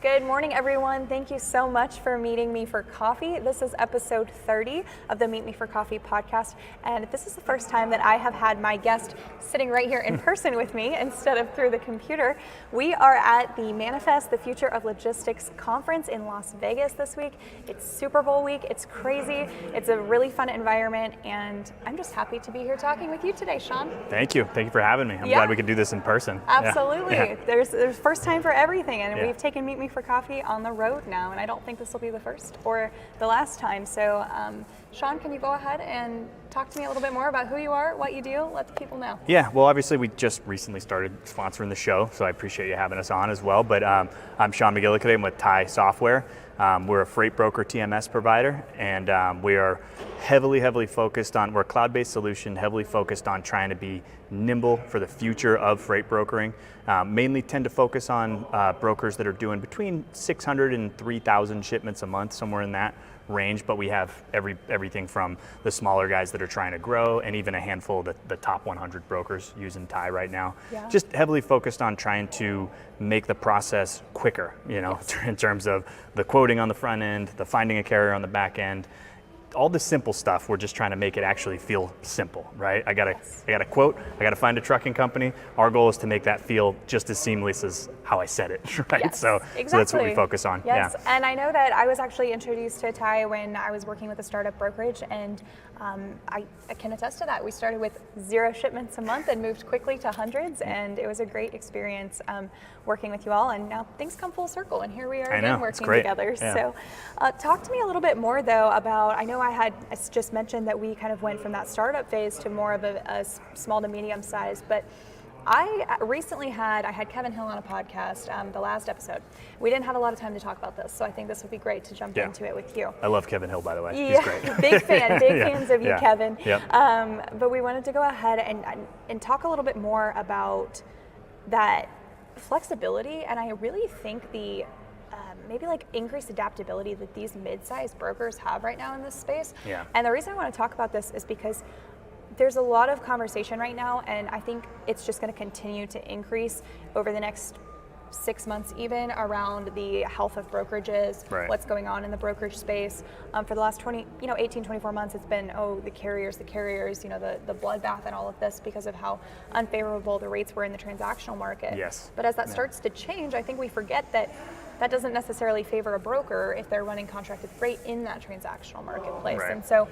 Good morning, everyone. Thank you so much for meeting me for coffee. This is episode 30 of the Meet Me for Coffee podcast, and this is the first time that I have had my guest sitting right here in person with me instead of through the computer. We are at the Manifest the Future of Logistics conference in Las Vegas this week. It's Super Bowl week. It's crazy. It's a really fun environment, and I'm just happy to be here talking with you today, Sean. Thank you. Thank you for having me. I'm glad we could do this in person. Absolutely. Yeah. There's first time for everything, and we've taken Meet Me for Coffee on the road now, and I don't think this will be the first or the last time. So, Sean, can you go ahead and talk to me a little bit more about who you are, what you do, let the people know? Yeah, well, obviously we just recently started sponsoring the show, so I appreciate you having us on as well. But I'm Sean McGillicuddy. I'm with TIE Software. We're a freight broker TMS provider, and we are heavily focused on, we're a cloud-based solution, heavily focused on trying to be nimble for the future of freight brokering. Mainly tend to focus on brokers that are doing between 600 and 3,000 shipments a month, somewhere in that range, but we have everything from the smaller guys that are trying to grow and even a handful of the top 100 brokers using TIE right now. Yeah. Just heavily focused on trying to make the process quicker, in terms of the quoting on the front end, the finding a carrier on the back end. All the simple stuff, we're just trying to make it actually feel simple, right? I got a quote, I got to find a trucking company. Our goal is to make that feel just as seamless as how I said it, right? Yes, so that's what we focus on. Yes, yeah. And I know that I was actually introduced to TIE when I was working with a startup brokerage, and I can attest to that. We started with 0 shipments a month and moved quickly to hundreds, and it was a great experience working with you all, and now things come full circle, and here we are again working together. Yeah. So talk to me a little bit more though about, I know I just mentioned that we kind of went from that startup phase to more of a small to medium size, but I recently had Kevin Hill on a podcast, the last episode. We didn't have a lot of time to talk about this, so I think and this would be great to jump into it with you. I love Kevin Hill, by the way. Yeah, he's great. Big fans of you, Kevin. Yep. But we wanted to go ahead and talk a little bit more about that flexibility, and I really think the maybe like increased adaptability that these mid-sized brokers have right now in this space. Yeah. And the reason I want to talk about this is because there's a lot of conversation right now, and I think it's just going to continue to increase over the next 6 months even around the health of brokerages, what's going on in the brokerage space. For the last 18, 24 months, it's been, the carriers, the bloodbath and all of this because of how unfavorable the rates were in the transactional market. Yes. But as that starts to change, I think we forget that doesn't necessarily favor a broker if they're running contracted freight in that transactional marketplace. And so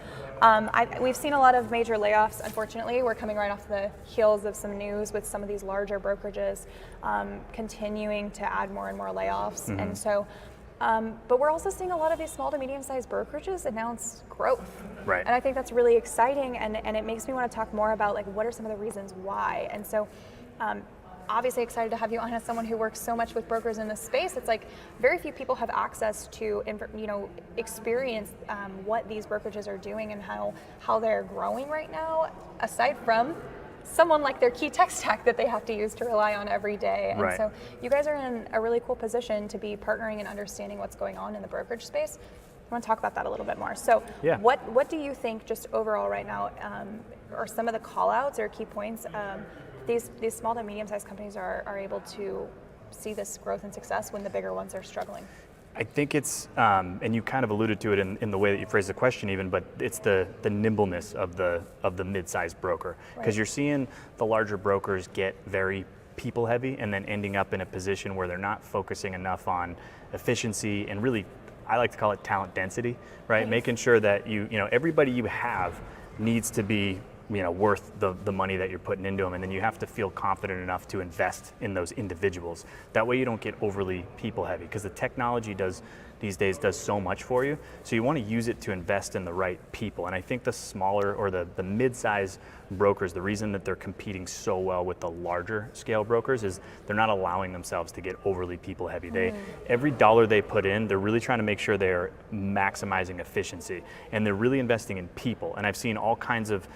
we've seen a lot of major layoffs, unfortunately. We're coming right off the heels of some news with some of these larger brokerages continuing to add more and more layoffs. Mm-hmm. And so, but we're also seeing a lot of these small to medium-sized brokerages announce growth. Right. And I think that's really exciting, and it makes me want to talk more about what are some of the reasons why. And so, obviously excited to have you on as someone who works so much with brokers in this space. It's like very few people have access to, experience what these brokerages are doing and how they're growing right now, aside from someone like their key tech stack that they have to use to rely on every day. And so you guys are in a really cool position to be partnering and understanding what's going on in the brokerage space. I want to talk about that a little bit more. So what do you think just overall right now are some of the call outs or key points these small to medium-sized companies are able to see this growth and success when the bigger ones are struggling? I think it's, and you kind of alluded to it in the way that you phrased the question even, but it's the nimbleness of the mid-sized broker. Because you're seeing the larger brokers get very people heavy and then ending up in a position where they're not focusing enough on efficiency and really, I like to call it talent density, right? Making sure that everybody you have needs to be worth the money that you're putting into them, and then you have to feel confident enough to invest in those individuals. That way you don't get overly people heavy, because the technology these days does so much for you, so you want to use it to invest in the right people. And I think the smaller or the mid-size brokers, the reason that they're competing so well with the larger scale brokers is they're not allowing themselves to get overly people heavy. Every dollar they put in, they're really trying to make sure they're maximizing efficiency, and they're really investing in people. And I've seen all kinds of,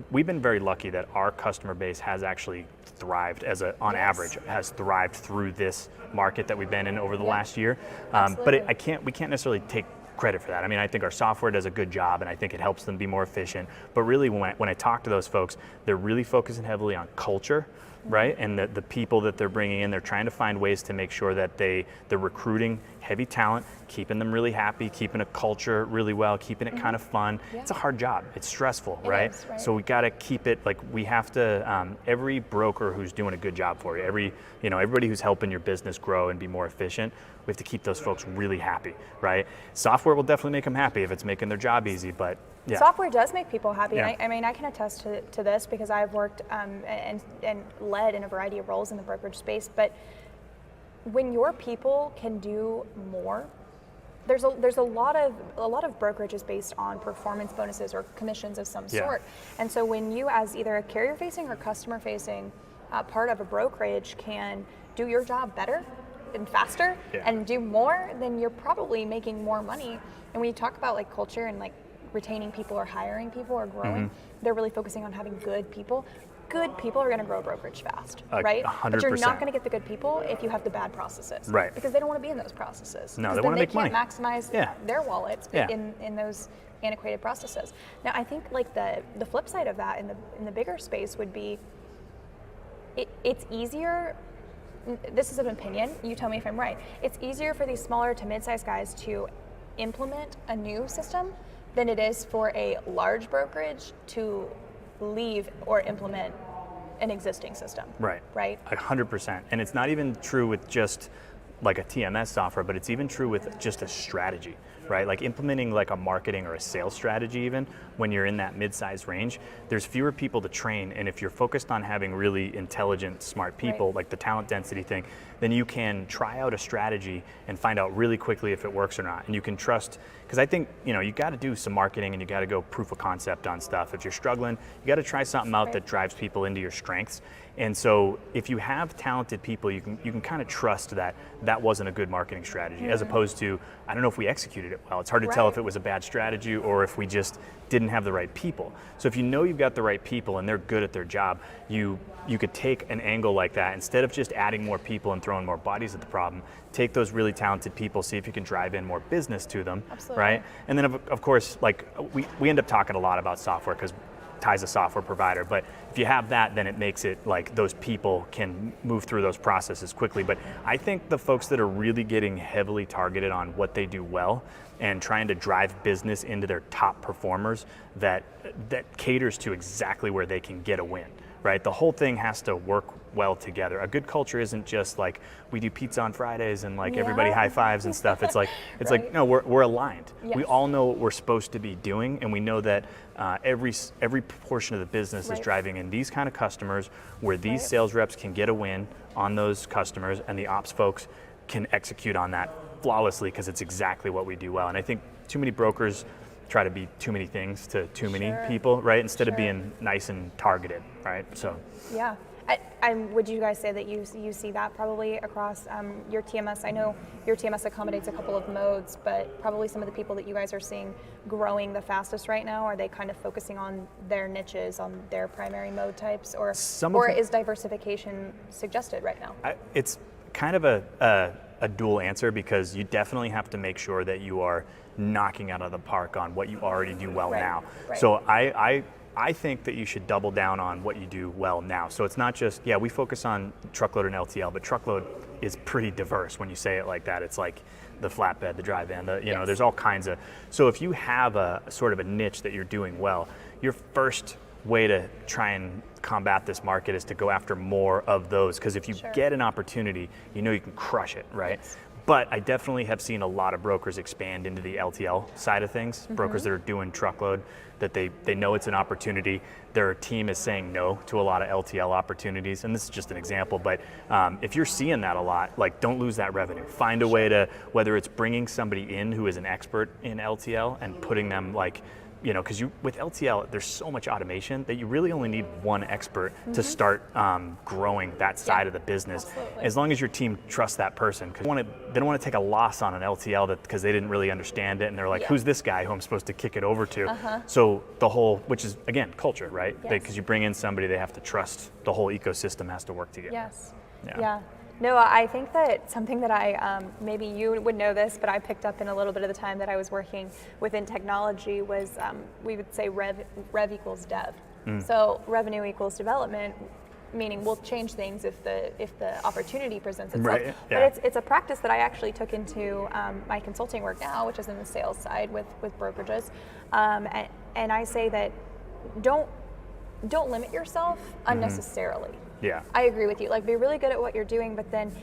we've been very lucky that our customer base has actually thrived on average, has thrived through this market that we've been in over the last year. But we can't necessarily take credit for that. I think our software does a good job, and I think it helps them be more efficient. But really, when I talk to those folks, they're really focusing heavily on culture, right? And the people that they're bringing in, they're trying to find ways to make sure that they're recruiting heavy talent, keeping them really happy, keeping a culture really well, keeping it kind of fun. Yeah. It's a hard job. It's stressful, It right? is, right? So we got to keep it like we have to. Every broker who's doing a good job for you, everybody who's helping your business grow and be more efficient, we have to keep those folks really happy, right? Software will definitely make them happy if it's making their job easy, but yeah. Software does make people happy. Yeah. I mean, I can attest to this because I've worked and led in a variety of roles in the brokerage space. But when your people can do more, there's a lot of brokerages based on performance bonuses or commissions of some sort. And so when you, as either a carrier-facing or customer-facing part of a brokerage, can do your job better and faster and do more, then you're probably making more money. And when you talk about like culture and like retaining people or hiring people or growing, they're really focusing on having good people. Good people are going to grow a brokerage fast, right? 100%. But you're not going to get the good people if you have the bad processes, right? Because they don't want to be in those processes. No, they want to make money. They can't maximize their wallets in those antiquated processes. Now, I think like the flip side of that in the bigger space would be it's easier. This is an opinion. You tell me if I'm right. It's easier for these smaller to mid-sized guys to implement a new system than it is for a large brokerage to leave or implement an existing system. Right. Right? 100%. And it's not even true with just like a TMS software, but it's even true with just a strategy, right? Like implementing like a marketing or a sales strategy, even when you're in that mid-sized range, there's fewer people to train. And if you're focused on having really intelligent, smart people, like the talent density thing, then you can try out a strategy and find out really quickly if it works or not. And you can trust, because I think, you got to do some marketing and you got to go proof of concept on stuff. If you're struggling, you got to try something out that drives people into your strengths. And so if you have talented people, you can kind of trust that that wasn't a good marketing strategy, as opposed to, I don't know if we executed it well. It's hard to tell if it was a bad strategy or if we just didn't have the right people. So if you know you've got the right people and they're good at their job, you could take an angle like that. Instead of just adding more people and throwing more bodies at the problem, take those really talented people, see if you can drive in more business to them, right? And then of course, like we end up talking a lot about software because Ty's a software provider, but if you have that, then it makes it like those people can move through those processes quickly. But I think the folks that are really getting heavily targeted on what they do well and trying to drive business into their top performers, that caters to exactly where they can get a win, right? The whole thing has to work well together. A good culture isn't just like we do pizza on Fridays and like everybody high fives and stuff. It's like like no, we're aligned. We all know what we're supposed to be doing, and we know that every portion of the business is driving in these kind of customers where these sales reps can get a win on those customers, and the ops folks can execute on that flawlessly because it's exactly what we do well. And I think too many brokers try to be too many things to too many people, right? Instead of being nice and targeted, right? So yeah. Would you guys say that you see that probably across your TMS? I know your TMS accommodates a couple of modes, but probably some of the people that you guys are seeing growing the fastest right now, are they kind of focusing on their niches, on their primary mode types, or is diversification suggested right now? It's kind of a dual answer, because you definitely have to make sure that you are knocking out of the park on what you already do well now. So I think that you should double down on what you do well now. So it's not just, we focus on truckload and LTL, but truckload is pretty diverse when you say it like that. It's like the flatbed, the dry van, there's all kinds of. So if you have a sort of a niche that you're doing well, your first way to try and combat this market is to go after more of those. Because if you get an opportunity, you know you can crush it, right? But I definitely have seen a lot of brokers expand into the LTL side of things, brokers that are doing truckload, that they know it's an opportunity. Their team is saying no to a lot of LTL opportunities. And this is just an example, but if you're seeing that a lot, like, don't lose that revenue. Find a way to, whether it's bringing somebody in who is an expert in LTL and putting them like, because with LTL, there's so much automation that you really only need one expert to start growing that side of the business. As long as your team trusts that person, because they don't want to take a loss on an LTL because they didn't really understand it, and they're like, who's this guy who I'm supposed to kick it over to? So the whole, which is again culture, right? Because you bring in somebody, they have to trust the whole ecosystem has to work together. No, I think that something that I, maybe you would know this, but I picked up in a little bit of the time that I was working within technology was, we would say rev equals dev. So revenue equals development. meaning we'll change things if the opportunity presents itself. Right. But it's a practice that I actually took into my consulting work now, which is in the sales side with brokerages, and I say that don't limit yourself unnecessarily. Yeah. I agree with you. Like, be really good at what you're doing, but then,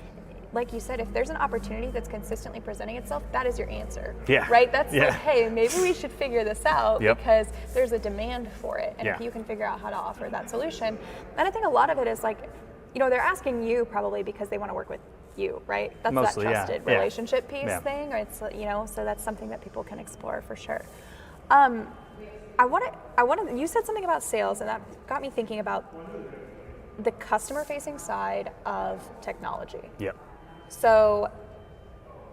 like you said, if there's an opportunity that's consistently presenting itself, that is your answer. Yeah. Right? That's like, hey, maybe we should figure this out because there's a demand for it. And if you can figure out how to offer that solution. And I think a lot of it is like, they're asking you probably because they want to work with you, right? That's mostly, that trusted relationship piece Yeah. thing. Or it's, so that's something that people can explore for sure. I want to, you said something about sales, and that got me thinking about the customer-facing side of technology. Yep. So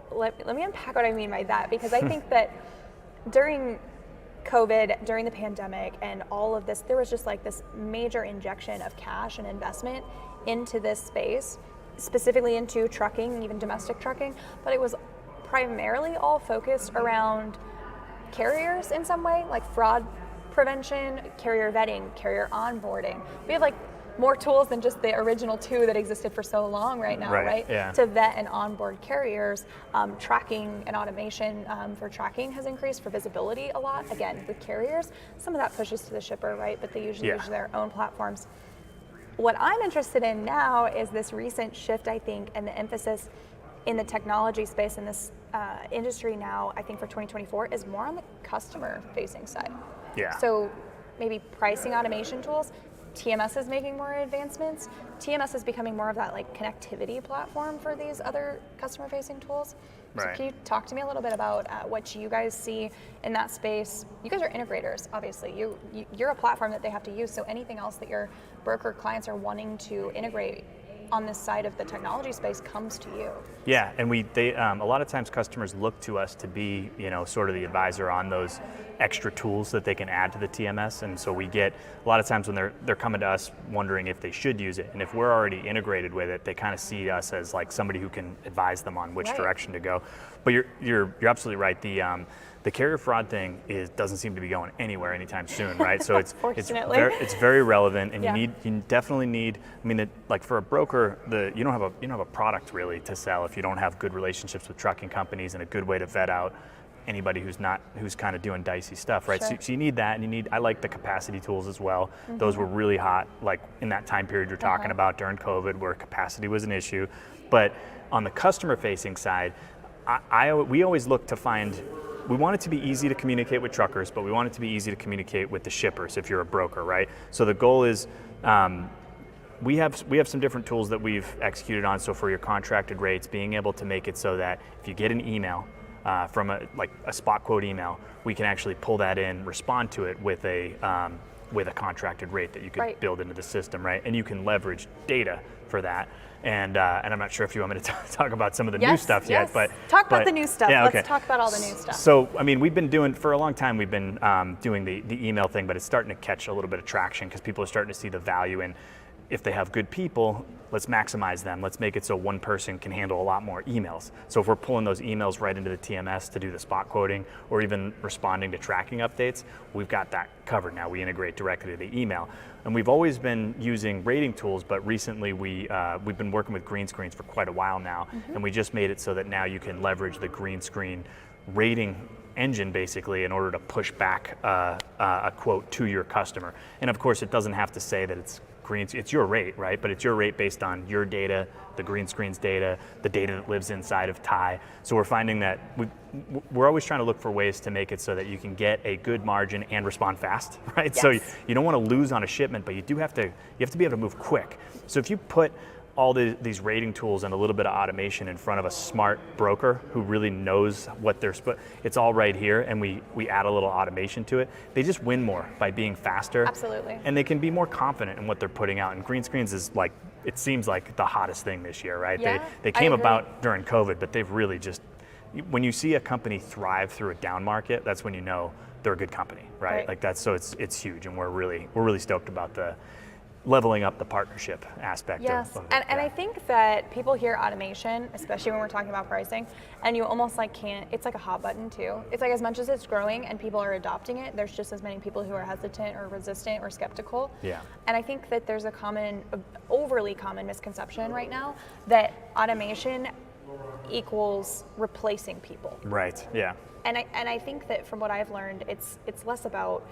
let me unpack what I mean by that, because I think that during COVID, during the pandemic, and all of this, there was just like this major injection of cash and investment into this space, specifically into trucking, even domestic trucking, but it was primarily all focused around carriers in some way, like fraud prevention, carrier vetting, carrier onboarding. We have like more tools than just the original two that existed for so long right now, right? Yeah. To vet and onboard carriers. Tracking and automation for tracking has increased, for visibility a lot. Again, with carriers, some of that pushes to the shipper, right? But they usually use their own platforms. What I'm interested in now is this recent shift, I think, and the emphasis in the technology space in this industry now, I think for 2024, is more on the customer-facing side. Yeah. So maybe pricing automation tools. TMS is making more advancements. TMS is becoming more of that like connectivity platform for these other customer-facing tools. So Right. can you talk to me a little bit about what you guys see in that space? You guys are integrators, obviously. You're a platform that they have to use, so anything else that your broker clients are wanting to integrate on this side of the technology space comes to you. Yeah, and a lot of times customers look to us to be, sort of the advisor on those extra tools that they can add to the TMS. And so we get a lot of times when they're coming to us wondering if they should use it, and if we're already integrated with it, they kind of see us as like somebody who can advise them on which direction to go. But you're absolutely right. The carrier fraud thing doesn't seem to be going anywhere anytime soon, right? So it's very relevant, and you definitely need. I mean, like for a broker, you don't have a product really to sell if you don't have good relationships with trucking companies and a good way to vet out anybody who's kind of doing dicey stuff, right? Sure. So you need that, and I like the capacity tools as well. Those were really hot, like in that time period you're talking about during COVID, where capacity was an issue. But on the customer-facing side, we always look to find. We want it to be easy to communicate with truckers, but we want it to be easy to communicate with the shippers if you're a broker, right? So the goal is, we have some different tools that we've executed on. So for your contracted rates, being able to make it so that if you get an email from a spot quote email, we can actually pull that in, respond to it with a contracted rate that you could build into the system, right? And you can leverage data for that. And I'm not sure if you want me to talk about some of the new stuff yet, but talk about the new stuff. Yeah, okay. Let's talk about all the new stuff. So, I mean, we've been doing for a long time. We've been doing the email thing, but it's starting to catch a little bit of traction because people are starting to see the value in. If they have good people, let's maximize them. Let's make it so one person can handle a lot more emails. So if we're pulling those emails right into the TMS to do the spot quoting or even responding to tracking updates, we've got that covered now. We integrate directly to the email. And we've always been using rating tools, but recently we've been working with green screens for quite a while now. And we just made it so that now you can leverage the green screen rating engine basically in order to push back a quote to your customer. And of course, it doesn't have to say that it's green, it's your rate, right? But it's your rate based on your data, the green screen's data, the data that lives inside of TIE. So we're finding that we're always trying to look for ways to make it so that you can get a good margin and respond fast, right? Yes. So you don't want to lose on a shipment, but you have to be able to move quick. So if you put all these rating tools and a little bit of automation in front of a smart broker who really knows what it's all right here, and we add a little automation to it, they just win more by being faster. Absolutely. And they can be more confident in what they're putting out. And green screens is like, it seems like the hottest thing this year, right? Yeah, they came about during COVID, but they've really just, when you see a company thrive through a down market, that's when you know they're a good company, right? Like that's, so it's huge, and we're really stoked about leveling up the partnership aspect Yes, of it. and I think that people hear automation, especially when we're talking about pricing, and you almost like can't, it's like a hot button too. It's like as much as it's growing and people are adopting it, there's just as many people who are hesitant or resistant or skeptical. Yeah. And I think that there's a overly common misconception right now that automation equals replacing people. Right, yeah. And I think that from what I've learned, it's less about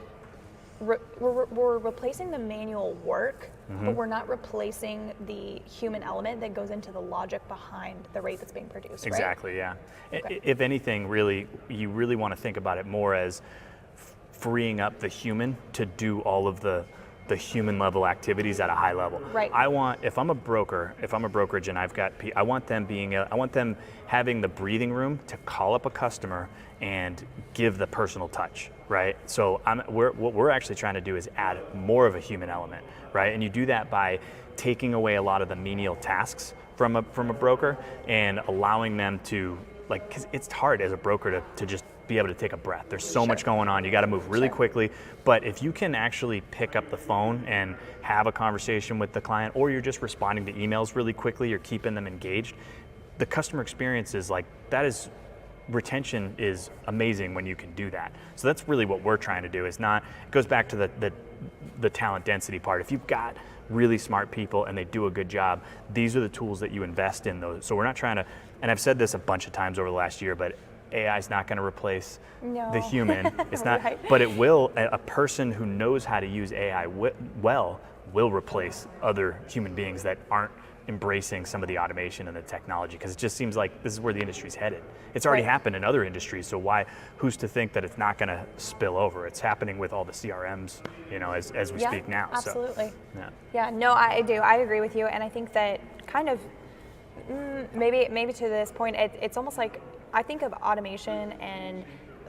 we're replacing the manual work, but we're not replacing the human element that goes into the logic behind the rate that's being produced. Exactly, right? yeah. Okay. If anything, really, you really want to think about it more as freeing up the human to do all of the human level activities at a high level. Right. If I'm a brokerage and I want them having the breathing room to call up a customer and give the personal touch, right? So what we're actually trying to do is add more of a human element, right? And you do that by taking away a lot of the menial tasks from a broker and allowing them to, like, because it's hard as a broker to just be able to take a breath. There's so much going on. You got to move really quickly. But if you can actually pick up the phone and have a conversation with the client, or you're just responding to emails really quickly, you're keeping them engaged, the customer experience is like, retention is amazing when you can do that. So that's really what we're trying to do. It goes back to the talent density part. If you've got really smart people and they do a good job, these are the tools that you invest in those. So we're not trying to, and I've said this a bunch of times over the last year, but AI is not going to replace the human. It's not, Right. but it will. A person who knows how to use AI well will replace other human beings that aren't embracing some of the automation and the technology, because it just seems like this is where the industry's headed. It's already happened in other industries, so who's to think that it's not going to spill over? It's happening with all the CRMs, as we speak now. Absolutely. So, Yeah, no, I do. I agree with you, and I think that kind of maybe to this point, it's almost like I think of automation and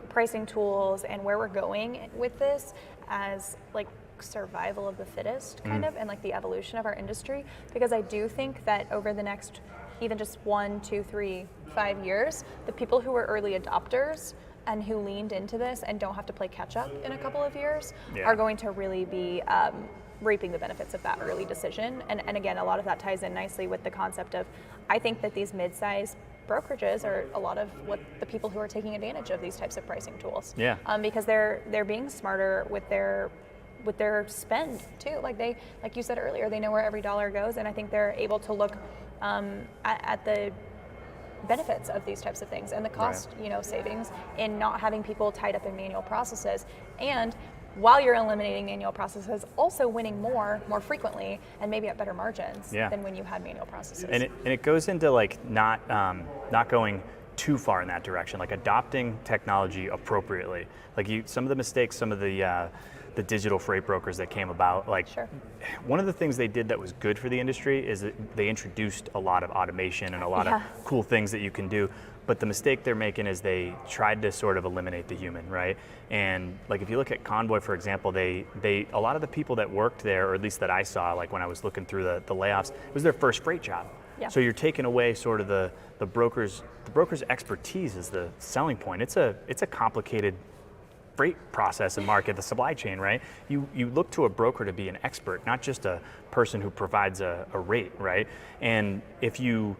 pricing tools and where we're going with this as like survival of the fittest kind of, and like the evolution of our industry, because I do think that over the next even just 1, 2, 3, 5 years, the people who were early adopters and who leaned into this and don't have to play catch up in a couple of years are going to really be reaping the benefits of that early decision. And again, a lot of that ties in nicely with the concept of, I think that these mid-size brokerages are a lot of what the people who are taking advantage of these types of pricing tools. Yeah. Because they're being smarter with their spend too. Like you said earlier, they know where every dollar goes, and I think they're able to look at the benefits of these types of things and the cost, savings in not having people tied up in manual processes. And while you're eliminating manual processes, also winning more frequently and maybe at better margins than when you had manual processes. And it goes into like not going too far in that direction, like adopting technology appropriately. Like some of the mistakes, some of the digital freight brokers that came about, one of the things they did that was good for the industry is that they introduced a lot of automation and a lot of cool things that you can do. But the mistake they're making is they tried to sort of eliminate the human, right? And like if you look at Convoy, for example, they a lot of the people that worked there, or at least that I saw, like when I was looking through the layoffs, it was their first freight job. Yeah. So you're taking away sort of the broker's expertise is the selling point. It's a complicated freight process and market, the supply chain, right? You look to a broker to be an expert, not just a person who provides a rate, right? And if you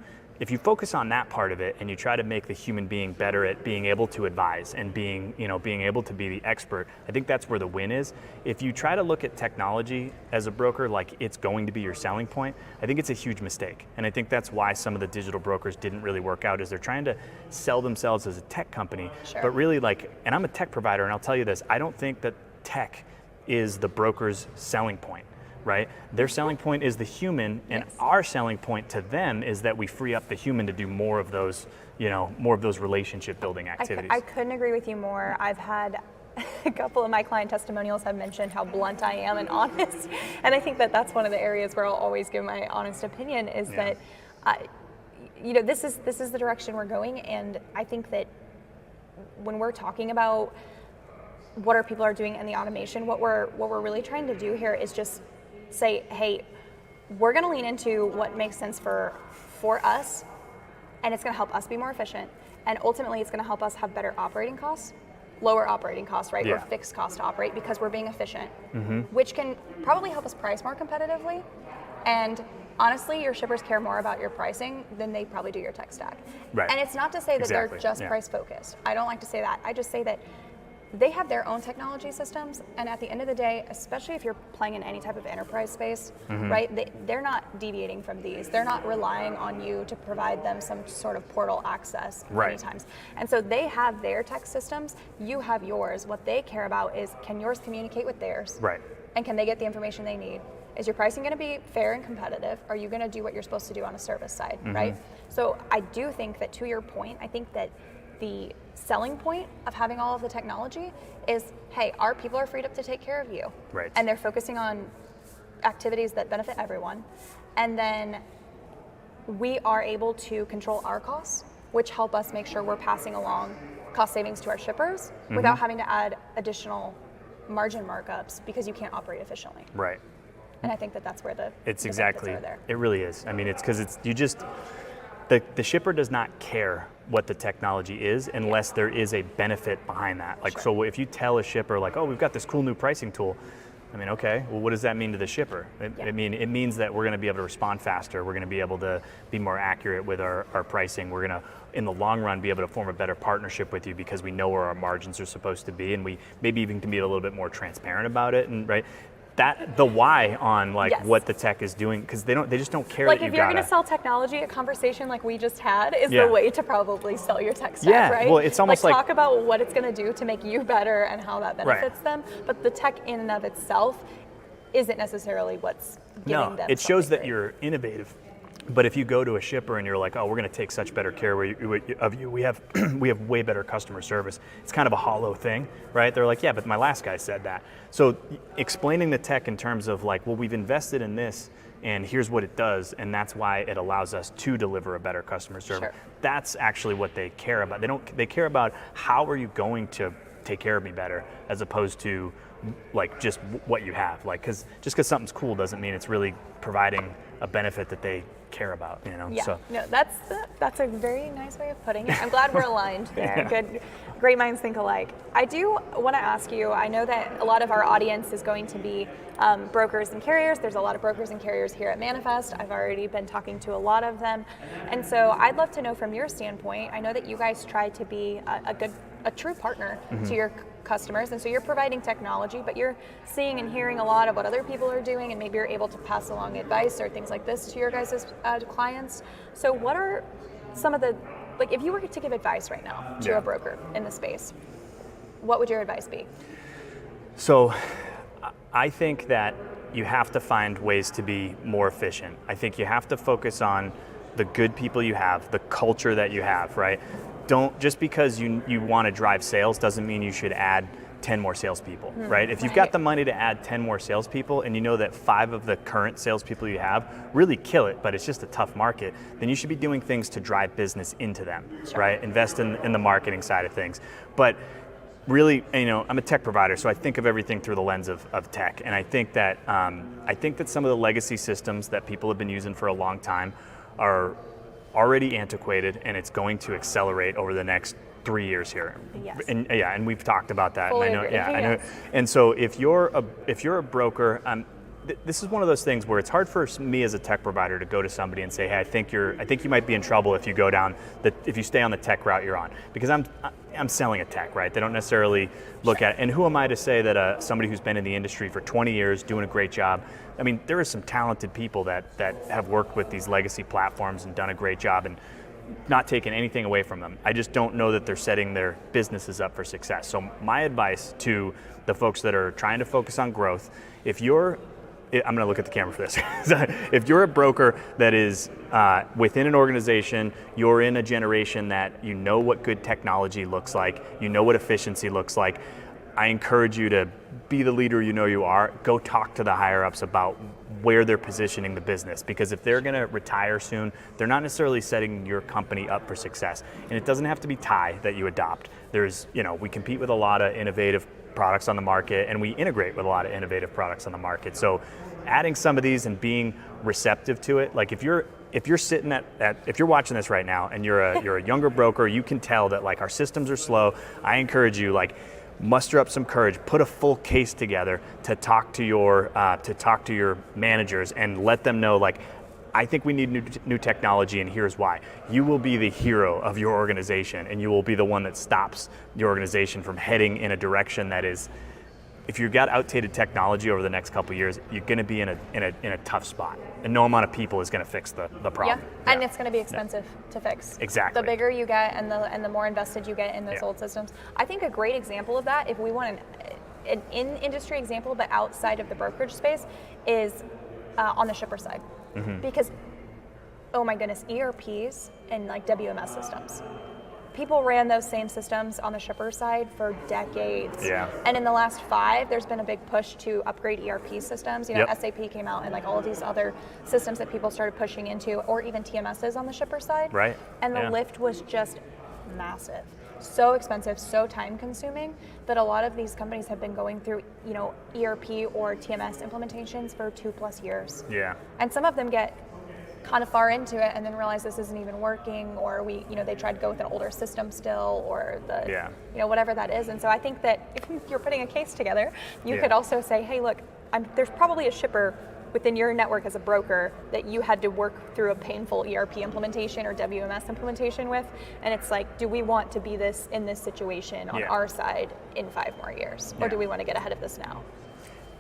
focus on that part of it and you try to make the human being better at being able to advise and being able to be the expert, I think that's where the win is. If you try to look at technology as a broker like it's going to be your selling point, I think it's a huge mistake. And I think that's why some of the digital brokers didn't really work out, is they're trying to sell themselves as a tech company, but really and I'm a tech provider, and I'll tell you this, I don't think that tech is the broker's selling point. Right? Their selling point is the human, and our selling point to them is that we free up the human to do more of those, relationship building activities. I couldn't agree with you more. I've had a couple of my client testimonials have mentioned how blunt I am and honest, and I think that that's one of the areas where I'll always give my honest opinion is that, this is the direction we're going, and I think that when we're talking about what our people are doing in the automation, what we're really trying to do here is just say, hey, we're going to lean into what makes sense for us, and it's going to help us be more efficient, and ultimately it's going to help us have better operating costs, lower operating costs, right? Yeah. Or fixed cost to operate because we're being efficient, which can probably help us price more competitively. And honestly, your shippers care more about your pricing than they probably do your tech stack. Right. And it's not to say that they're Exactly. just Yeah. price focused. I don't like to say that. I just say that they have their own technology systems, and at the end of the day, especially if you're playing in any type of enterprise space, right, they're not deviating from these. They're not relying on you to provide them some sort of portal access many Right. times. And so they have their tech systems, you have yours. What they care about is, can yours communicate with theirs? Right. And can they get the information they need? Is your pricing going to be fair and competitive? Are you going to do what you're supposed to do on a service side, right? So I do think that, to your point, I think that the selling point of having all of the technology is, hey, our people are freed up to take care of you. Right. And they're focusing on activities that benefit everyone. And then we are able to control our costs, which help us make sure we're passing along cost savings to our shippers without having to add additional margin markups because you can't operate efficiently. Right. And I think that that's where the It's the exactly, benefits are there. it really is. I mean, it's because the shipper does not care what the technology is unless there is a benefit behind that. Like, Sure. so if you tell a shipper like, oh, we've got this cool new pricing tool, I mean, okay, well, what does that mean to the shipper? I mean, it means that we're going to be able to respond faster. We're going to be able to be more accurate with our pricing. We're going to, in the long run, be able to form a better partnership with you because we know where our margins are supposed to be, and we maybe even can be a little bit more transparent about it. And right, that the why on like Yes. what the tech is doing, because they just don't care Like that if you you're gotta. going to sell technology, a conversation like we just had is Yeah. the way to probably sell your tech stack, Yeah, right? well, it's almost like- talk about what it's going to do to make you better and how that benefits them. But the tech in and of itself isn't necessarily what's giving No, them. it shows something that great. you're innovative. But if you go to a shipper and you're like, oh, we're going to take such better care of you, we have we have way better customer service. It's kind of a hollow thing, right? They're like, yeah, but my last guy said that. So explaining the tech in terms of like, well, we've invested in this, and here's what it does, and that's why it allows us to deliver a better customer service. Sure. That's actually what they care about. They care about how are you going to take care of me better, as opposed to like just what you have. Like, just because something's cool doesn't mean it's really providing a benefit that they care about, you know. Yeah, So no, that's a very nice way of putting it. I'm glad we're aligned there. Good, great minds think alike. I do want to ask you, I know that a lot of our audience is going to be brokers and carriers. There's a lot of brokers and carriers here at Manifest. I've already been talking to a lot of them. And so I'd love to know from your standpoint, I know that you guys try to be a true partner to your customers, and so you're providing technology, but you're seeing and hearing a lot of what other people are doing, and maybe you're able to pass along advice or things like this to your guys' clients. So what are some of the, like if you were to give advice right now to Yeah. a broker in the space, what would your advice be? So I think that you have to find ways to be more efficient. I think you have to focus on the good people you have, the culture that you have, right? Don't, just because you want to drive sales doesn't mean you should add 10 more salespeople, right? If you've got the money to add 10 more salespeople and you know that 5 of the current salespeople you have really kill it, but it's just a tough market, then you should be doing things to drive business into them, right? Invest in the marketing side of things. But really, you know, I'm a tech provider, so I think of everything through the lens of tech. And I think that some of the legacy systems that people have been using for a long time are already antiquated, and it's going to accelerate over the next 3 years here. Yes. And we've talked about that. Fully and I know, agree. I know. And so if you're a broker, this is one of those things where it's hard for me as a tech provider to go to somebody and say, hey, I think you might be in trouble if you go down if you stay on the tech route you're on, because I'm selling a tech, right? They don't necessarily look at it. And who am I to say that somebody who's been in the industry for 20 years doing a great job? I mean, there are some talented people that have worked with these legacy platforms and done a great job, and not taking anything away from them. I just don't know that they're setting their businesses up for success. So my advice to the folks that are trying to focus on growth, I'm going to look at the camera for this. If you're a broker that is within an organization, you're in a generation that you know what good technology looks like, you know what efficiency looks like, I encourage you to be the leader you know you are. Go talk to the higher ups about where they're positioning the business, because if they're going to retire soon, they're not necessarily setting your company up for success. And it doesn't have to be Thai that you adopt. We compete with a lot of innovative products on the market, and we integrate with a lot of innovative products on the market. So adding some of these and being receptive to it, like if you're if you're sitting if you're watching this right now and you're a younger broker, you can tell that like our systems are slow. I encourage you, like, muster up some courage, put a full case together to talk to your managers and let them know, like, I think we need new technology, and here's why. You will be the hero of your organization, and you will be the one that stops your organization from heading in a direction that is, if you've got outdated technology over the next couple of years, you're going to be in a tough spot, and no amount of people is going to fix the problem. Yeah, and it's going to be expensive to fix. Exactly. The bigger you get, and the more invested you get in those old systems. I think a great example of that, if we want an in-industry example, but outside of the brokerage space, is on the shipper side. Because, oh my goodness, ERPs and like WMS systems. People ran those same systems on the shipper side for decades. Yeah. And in the last 5, there's been a big push to upgrade ERP systems. You know, SAP came out, and like all of these other systems that people started pushing into, or even TMSs on the shipper side. Right. And the lift was just massive. So expensive, so time consuming, that a lot of these companies have been going through, you know, ERP or TMS implementations for 2+ years. Yeah. And some of them get kind of far into it and then realize this isn't even working, or they tried to go with an older system still, or whatever that is. And so I think that if you're putting a case together, you could also say, hey, look, there's probably a shipper within your network as a broker that you had to work through a painful ERP implementation or WMS implementation with, and it's like, do we want to be in this situation on our side in 5 more years, or do we want to get ahead of this now?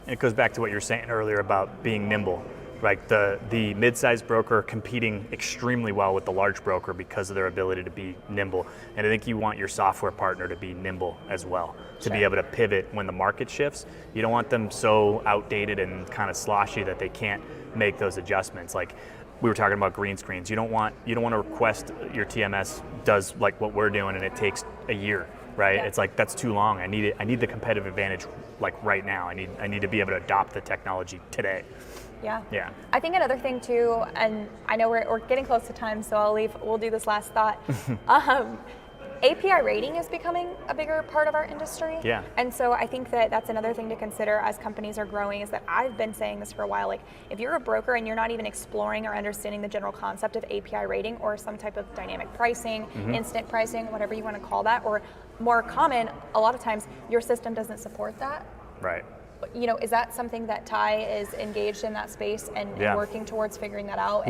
And it goes back to what you were saying earlier about being nimble. Like the mid-sized broker competing extremely well with the large broker because of their ability to be nimble. And I think you want your software partner to be nimble as well, to be able to pivot when the market shifts. You don't want them so outdated and kind of sloshy that they can't make those adjustments. Like we were talking about green screens. You don't want to request your TMS does like what we're doing and it takes a year. Right? Yeah. It's like, that's too long. I need the competitive advantage like right now. I need to be able to adopt the technology today. Yeah. I think another thing too, and I know we're getting close to time, so we'll do this last thought. API rating is becoming a bigger part of our industry. Yeah. And so I think that that's another thing to consider as companies are growing, is that I've been saying this for a while, like if you're a broker and you're not even exploring or understanding the general concept of API rating or some type of dynamic pricing, instant pricing, whatever you want to call that, or more common, a lot of times your system doesn't support that. Right. You know, is that something that Ty is engaged in that space and working towards figuring that out?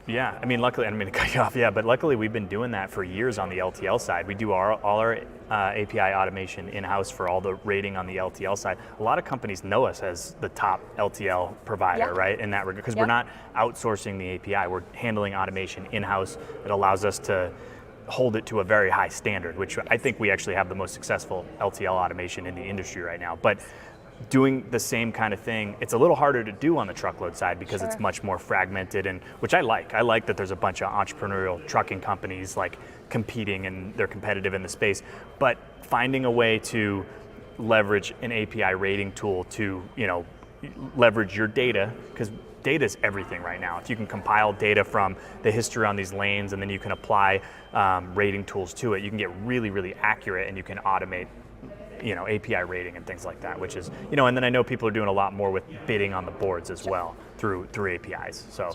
Yeah, I mean, luckily, I don't mean to cut you off, but luckily we've been doing that for years on the LTL side. We do all our API automation in-house for all the rating on the LTL side. A lot of companies know us as the top LTL provider, right, in that regard, because we're not outsourcing the API. We're handling automation in-house. It allows us to hold it to a very high standard, which I think we actually have the most successful LTL automation in the industry right now. But doing the same kind of thing, it's a little harder to do on the truckload side because it's much more fragmented, and which I like. I like that there's a bunch of entrepreneurial trucking companies like competing and they're competitive in the space. But finding a way to leverage an API rating tool to, leverage your data, because data is everything right now. If you can compile data from the history on these lanes and then you can apply rating tools to it, you can get really, really accurate, and you can automate API rating and things like that, which is, and then I know people are doing a lot more with bidding on the boards as well through APIs. So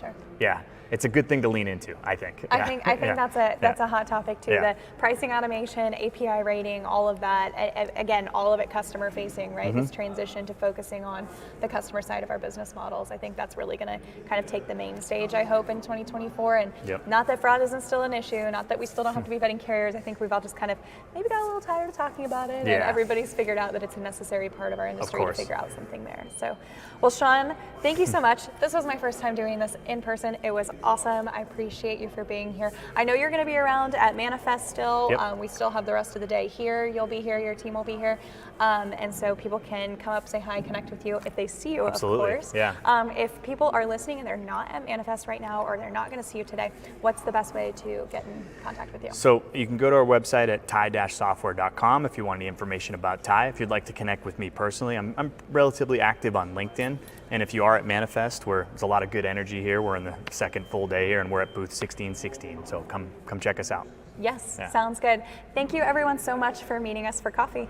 it's a good thing to lean into, I think. I think that's a hot topic too. The pricing automation, API rating, all of that. Again, all of it customer facing, right? This transition to focusing on the customer side of our business models. I think that's really going to kind of take the main stage, I hope, in 2024. And not that fraud isn't still an issue, not that we still don't have to be vetting carriers. I think we've all just kind of maybe got a little tired of talking about it, and everybody's figured out that it's a necessary part of our industry to figure out something there. So, well, Sean, thank you so much. This was my first time doing this in person. It was awesome. I appreciate you for being here. I know you're going to be around at Manifest still. We still have the rest of the day here. You'll be here. Your team will be here. And so people can come up, say hi, connect with you if they see you, of course. If people are listening and they're not at Manifest right now, or they're not going to see you today, what's the best way to get in contact with you? So you can go to our website at ty-software.com if you want any information about Ty. If you'd like to connect with me personally, I'm relatively active on LinkedIn. And if you are at Manifest, where there's a lot of good energy here, we're in the second full day here, and we're at booth 1616. So come check us out. Yes, sounds good. Thank you everyone so much for meeting us for coffee.